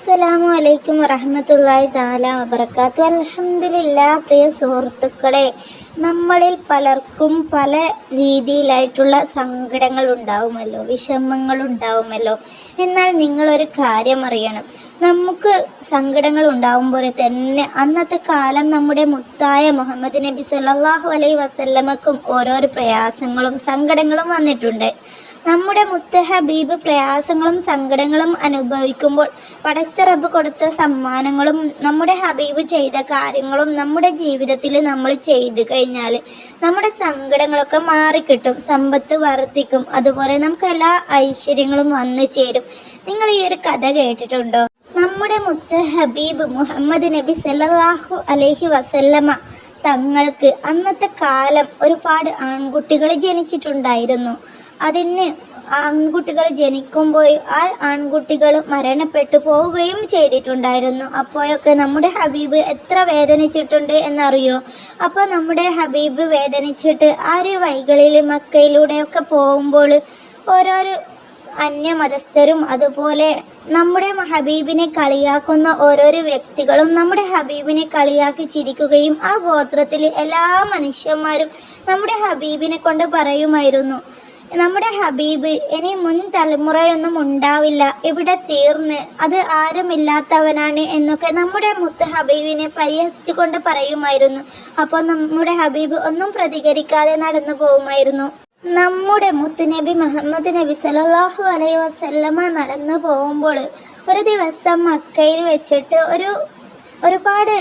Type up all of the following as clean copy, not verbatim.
അസ്സലാമു അലൈക്കും വറഹ്മത്തുള്ളാഹി തആല വബറകാതുഹു. അൽഹംദുലില്ലാ. പ്രിയ സുഹൃത്തുക്കളെ, നമ്മളിൽ പലർക്കും പല രീതിയിലായിട്ടുള്ള സങ്കടങ്ങൾ ഉണ്ടാവുമല്ലോ, വിഷമങ്ങൾ ഉണ്ടാവുമല്ലോ. എന്നാൽ നിങ്ങളൊരു കാര്യം അറിയണം, നമുക്ക് സങ്കടങ്ങൾ ഉണ്ടാവുമ്പോൾ തന്നെ അന്നത്തെ കാലം നമ്മുടെ മുത്തായ മുഹമ്മദ് നബി സല്ലല്ലാഹു അലൈഹി വസല്ലമക്കും ഓരോരോ പ്രയാസങ്ങളും സങ്കടങ്ങളും വന്നിട്ടുണ്ട്. നമ്മുടെ മുത്ത ഹബീബ് പ്രയാസങ്ങളും സങ്കടങ്ങളും അനുഭവിക്കുമ്പോൾ പടച്ച റബ്ബ് കൊടുത്ത സമ്മാനങ്ങളും നമ്മുടെ ഹബീബ് ചെയ്ത കാര്യങ്ങളും നമ്മുടെ ജീവിതത്തിൽ നമ്മൾ ചെയ്തു കഴിഞ്ഞാൽ നമ്മുടെ സങ്കടങ്ങളൊക്കെ മാറിക്കിട്ടും, സമ്പത്ത് വർദ്ധിക്കും, അതുപോലെ നമുക്ക് എല്ലാ ഐശ്വര്യങ്ങളും വന്നു ചേരും. നിങ്ങൾ ഈ ഒരു കഥ കേട്ടിട്ടുണ്ടോ? നമ്മുടെ മുത്ത ഹബീബ് മുഹമ്മദ് നബി സല്ലല്ലാഹു അലൈഹി വസല്ലമ തങ്ങൾക്ക് അന്നത്തെ കാലം ഒരുപാട് ആൺകുട്ടികൾ ജനിച്ചിട്ടുണ്ടായിരുന്നു. അതിന് ആൺകുട്ടികൾ ജനിക്കുമ്പോൾ ആ ആൺകുട്ടികൾ മരണപ്പെട്ടു പോവുകയും ചെയ്തിട്ടുണ്ടായിരുന്നു. അപ്പോഴൊക്കെ നമ്മുടെ ഹബീബ് എത്ര വേദനിച്ചിട്ടുണ്ട് എന്നറിയോ? അപ്പോൾ നമ്മുടെ ഹബീബ് വേദനിച്ചിട്ട് ആ ഒരു വഴികളിൽ മക്കയിലൂടെയൊക്കെ പോകുമ്പോൾ ഓരോരോ അന്യമതസ്ഥരും അതുപോലെ നമ്മുടെ ഹബീബിനെ കളിയാക്കുന്ന ഓരോരോ വ്യക്തികളും നമ്മുടെ ഹബീബിനെ കളിയാക്കി ചിരിക്കുകയും ആ ഗോത്രത്തിൽ എല്ലാ മനുഷ്യന്മാരും നമ്മുടെ ഹബീബിനെ കൊണ്ട് പറയുമായിരുന്നു, നമ്മുടെ ഹബീബ് ഇനി മുൻ തലമുറയൊന്നും ഉണ്ടാവില്ല, ഇവിടെ തീർന്ന്, അത് ആരുമില്ലാത്തവനാണ് എന്നൊക്കെ നമ്മുടെ മുത്ത് ഹബീബിനെ പരിഹസിച്ചു കൊണ്ട് പറയുമായിരുന്നു. അപ്പോൾ നമ്മുടെ ഹബീബ് ഒന്നും പ്രതികരിക്കാതെ നടന്നു പോകുമായിരുന്നു. നമ്മുടെ മുത്തുനബി മുഹമ്മദ് നബി സല്ലല്ലാഹു അലൈഹി വസല്ലമ നടന്നു പോകുമ്പോൾ ഒരു ദിവസം മക്കയിൽ വെച്ചിട്ട് ഒരുപാട്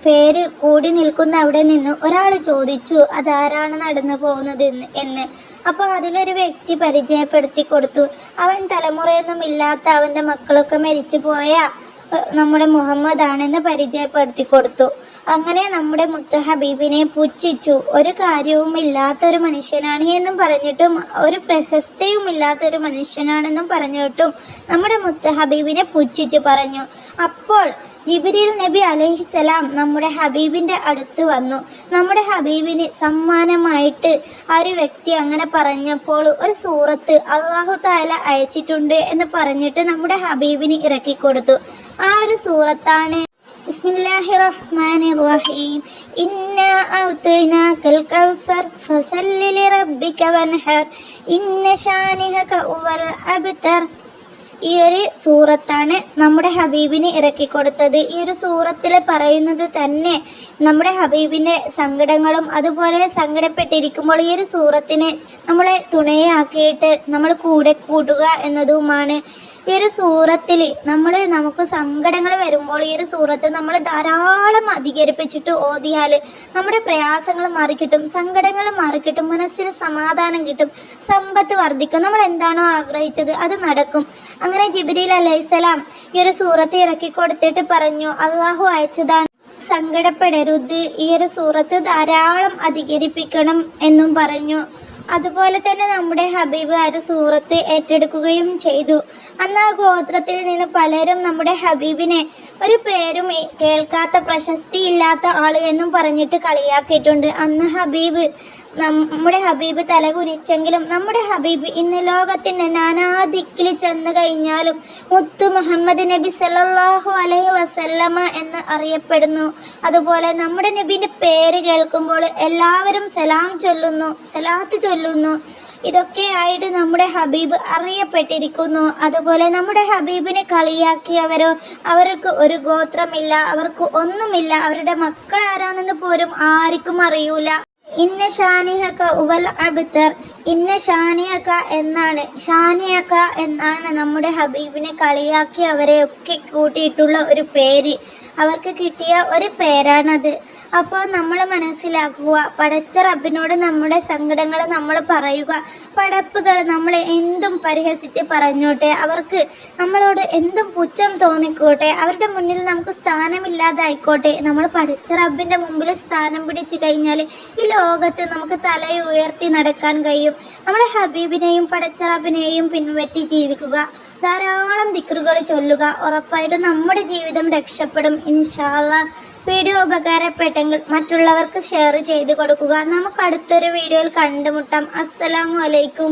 പേര് കൂടി നിൽക്കുന്ന അവിടെ നിന്ന് ഒരാൾ ചോദിച്ചു, അതാരാണ് നടന്നു പോകുന്നത് എന്ന്. അപ്പോൾ അതിലൊരു വ്യക്തി പരിചയപ്പെടുത്തി കൊടുത്തു, അവൻ തലമുറയൊന്നും ഇല്ലാത്ത, അവൻ്റെ മക്കളൊക്കെ മരിച്ചു പോയ നമ്മുടെ മുഹമ്മദാണെന്ന് പരിചയപ്പെടുത്തി കൊടുത്തു. അങ്ങനെ നമ്മുടെ മുത്ത ഹബീബിനെ പുച്ഛിച്ചു. ഒരു കാര്യവും ഇല്ലാത്തൊരു മനുഷ്യനാണ് എന്നും പറഞ്ഞിട്ടും, ഒരു പ്രശസ്തിയും ഇല്ലാത്തൊരു മനുഷ്യനാണെന്നും പറഞ്ഞിട്ടും നമ്മുടെ മുത്ത ഹബീബിനെ പുച്ഛിച്ചു പറഞ്ഞു. അപ്പോൾ ജിബ്രീൽ നബി അലൈഹിസ്സലാം നമ്മുടെ ഹബീബിൻ്റെ അടുത്ത് വന്നു. നമ്മുടെ ഹബീബിന് സമ്മാനമായിട്ട് ആ ഒരു വ്യക്തി അങ്ങനെ പറഞ്ഞപ്പോൾ ഒരു സൂറത്ത് അല്ലാഹു തആല അയച്ചിട്ടുണ്ട് എന്ന് പറഞ്ഞിട്ട് നമ്മുടെ ഹബീബിന് ഇറക്കി കൊടുത്തു. ആ ഒരു സൂറത്താണ് ബിസ്മില്ലാഹിർ റഹ്മാനിർ റഹീം. ഇന്നാ അഅ്തൈനാകൽ കൗസർ ഫസല്ലി ലിറബ്ബിക വൻഹർ ഇന്ന ശാനിഹക ഹുവൽ അബ്തർ. ഈ ഒരു സൂറത്താണ് നമ്മുടെ ഹബീബിന് ഇറക്കിക്കൊടുത്തത്. ഈ ഒരു സൂറത്തിൽ പറയുന്നത് തന്നെ നമ്മുടെ ഹബീബിൻ്റെ സങ്കടങ്ങളും അതുപോലെ സങ്കടപ്പെട്ടിരിക്കുമ്പോൾ ഈ ഒരു സൂറത്തിനെ നമ്മളെ തുണയാക്കിയിട്ട് നമ്മൾ കൂടെ കൂടുക എന്നതുമാണ്. ഈ ഒരു സൂറത്തിൽ നമുക്ക് സങ്കടങ്ങൾ വരുമ്പോൾ ഈ ഒരു സൂറത്ത് നമ്മൾ ധാരാളം അധികരിപ്പിച്ചിട്ട് ഓതിയാൽ നമ്മുടെ പ്രയാസങ്ങൾ മാറിക്കിട്ടും, സങ്കടങ്ങൾ മാറിക്കിട്ടും, മനസ്സിന് സമാധാനം കിട്ടും, സമ്പത്ത് വർദ്ധിക്കും, നമ്മൾ എന്താണോ ആഗ്രഹിച്ചത് അത് നടക്കും. അങ്ങനെ ജിബ്രീൽ അലൈഹിസ്സലാം ഈ ഒരു സൂറത്ത് ഇറക്കി കൊടുത്തിട്ട് പറഞ്ഞു, അള്ളാഹു അയച്ചതാണ്, സങ്കടപ്പെടരുത്, ഈ ഒരു സൂറത്ത് ധാരാളം അധികരിപ്പിക്കണം എന്നും പറഞ്ഞു. അതുപോലെ തന്നെ നമ്മുടെ ഹബീബ് ആ ഒരു സൂറത്ത് ഏറ്റെടുക്കുകയും ചെയ്തു. അന്ന് ആ ഗോത്രത്തിൽ നിന്ന് പലരും നമ്മുടെ ഹബീബിനെ ഒരു പേരും കേൾക്കാത്ത, പ്രശസ്തിയില്ലാത്ത ആൾ എന്നും പറഞ്ഞിട്ട് കളിയാക്കിയിട്ടുണ്ട്. അന്ന് നമ്മുടെ ഹബീബ് തലകുനിച്ചെങ്കിലും നമ്മുടെ ഹബീബ് ഇന്ന് ലോകത്തിൻ്റെ നാനാദിക്കിൽ ചെന്ന് കഴിഞ്ഞാലും മുത്തു മുഹമ്മദ് നബി സല്ലല്ലാഹു അലൈഹി വസല്ലമ എന്ന് അറിയപ്പെടുന്നു. അതുപോലെ നമ്മുടെ നബീൻ്റെ പേര് കേൾക്കുമ്പോൾ എല്ലാവരും സലാത്ത് ചൊല്ലുന്നു. ഇതൊക്കെ ആയിട്ട് നമ്മുടെ ഹബീബ് അറിയപ്പെട്ടിരിക്കുന്നു. അതുപോലെ നമ്മുടെ ഹബീബിനെ കളിയാക്കിയവരോ അവർക്ക് ഒരു ഗോത്രമില്ല, അവർക്ക് ഒന്നുമില്ല, അവരുടെ മക്കൾ ആരാണെന്ന് പോലും ആർക്കും അറിയൂല. ഇന്ന ഷാനിഹക ഉവൽ അബ്തർ, ഇന്ന ഷാനിഹക എന്നാണ് നമ്മുടെ ഹബീബിനെ കളിയാക്കി അവരെയൊക്കെ കൂട്ടിയിട്ടുള്ള ഒരു പേര്. അവർക്ക് കിട്ടിയ ഒരു പേരാണത്. അപ്പോൾ നമ്മൾ മനസ്സിലാക്കുക, പടച്ച റബ്ബിനോട് നമ്മുടെ സങ്കടങ്ങൾ നമ്മൾ പറയുക. പടപ്പുകൾ നമ്മളെ എന്തും പരിഹസിച്ച് പറഞ്ഞോട്ടെ, അവർക്ക് നമ്മളോട് എന്തും പുച്ഛം തോന്നിക്കോട്ടെ, അവരുടെ മുന്നിൽ നമുക്ക് സ്ഥാനമില്ലാതായിക്കോട്ടെ, നമ്മൾ പടച്ച റബ്ബിൻ്റെ മുമ്പിൽ സ്ഥാനം പിടിച്ചു കഴിഞ്ഞാൽ ഈ ലോകത്ത് നമുക്ക് തലയുയർത്തി നടക്കാൻ കഴിയും. നമ്മളെ ഹബീബിനെയും പടച്ച റബ്ബിനെയും പിൻപറ്റി ജീവിക്കുക, ധാരാളം ദിക്റുകൾ ചൊല്ലുക, ഉറപ്പായിട്ടും നമ്മുടെ ജീവിതം രക്ഷപ്പെടും ഇൻഷാ അല്ലാഹ്. വീഡിയോ ഉപകാരപ്പെട്ടെങ്കിൽ മറ്റുള്ളവർക്ക് ഷെയർ ചെയ്ത് കൊടുക്കുക. നമുക്ക് അടുത്തൊരു വീഡിയോയിൽ കണ്ടുമുട്ടാം. അസ്സലാമു അലൈക്കും.